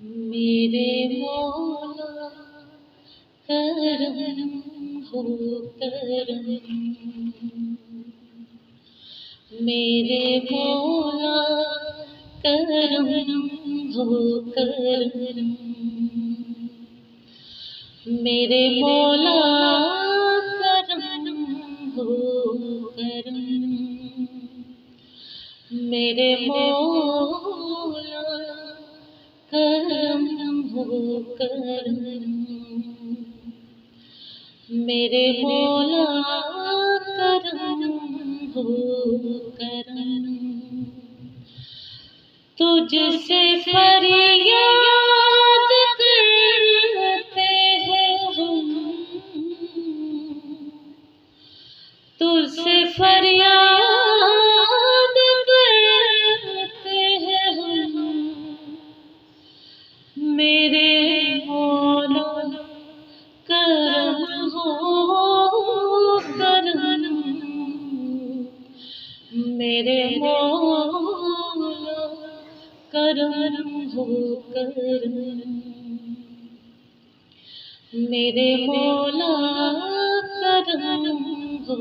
मेरे मौला करम हो करम, मेरे मौला करम हो करम, मेरे मौला करम हो करम, मेरे मौला करम हो करम, मेरे मौला करम हो करम। तुझसे फरियाद करते हैं हम, तुझसे फरियाद करते हैं हम, मेरे मौला करम हो करम, मेरे मौला करम हो करम, मेरे मौला करम हो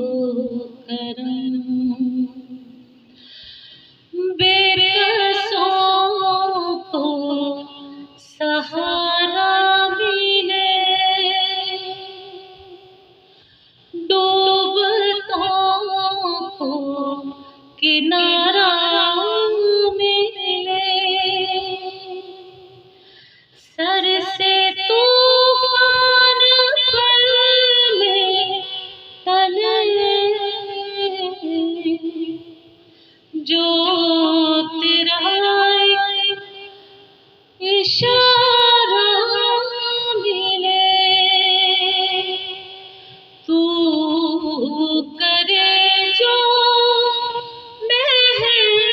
करम। बेकसों को सहारा मिले, डूबतों को किनारा मिले, सर से तूफान पल में टले, जो तेरा इशारा मिले, तू करे जो मेहरबानियाँ,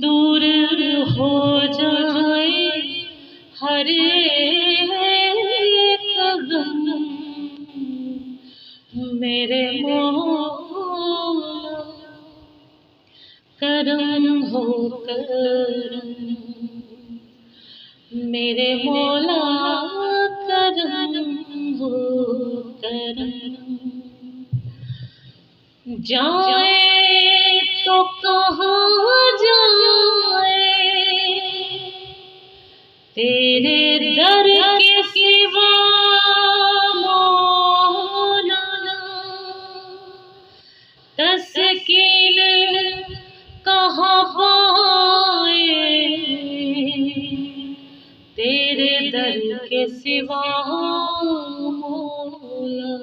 दूर हो जाए हर एक गम, मेरे मौला करम हो करम, मेरे मौला करम हो करम। जाए तो कहाँ जाए तेरे दर के सिवा मौला, तस्कीन कहाँ पाए तेरे दर के सिवा मौला।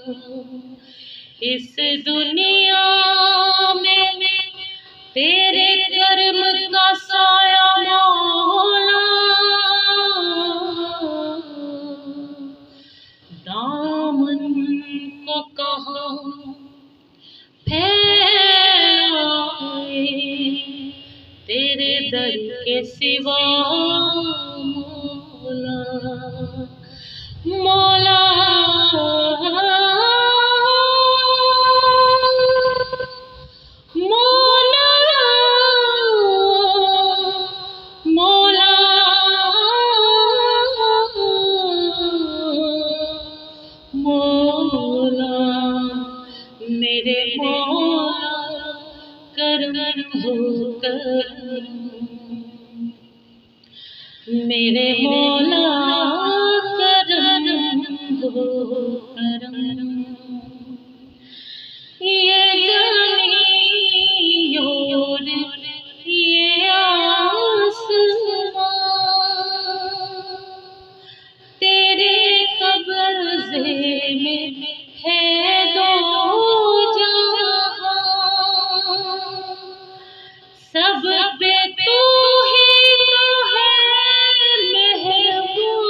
इस दुनिया में तेरे कर्म का साया मौला, दामन को कहाँ फैलाए तेरे दर के सिवा मौला। मौला मौला मौला, मेरे मौला करम हो करम, मेरे मौला करम हो करम। ये ज़मीं और ये आसमां तेरे कब्ज़े में है दो जहां, सब पे तू ही तो है मेहरबान,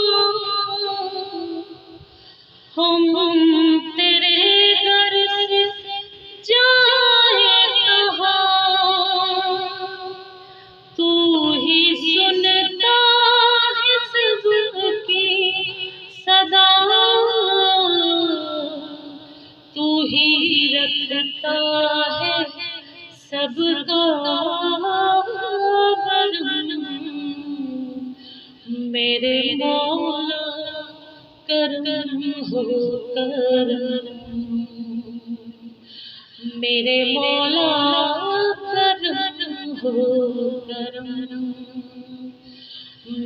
हम तेरे दर से जाए कहाँ, तू ही सुनता है सबकी सदा, तू ही रखता है सब सबका बरम, मेरे मौला करम हो करम, मेरे मौला करम हो करम,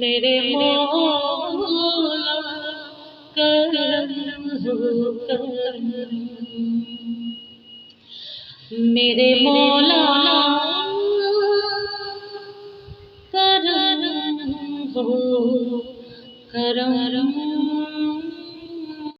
मेरे मौला करम हो करम, मेरे मौला करम हो करम।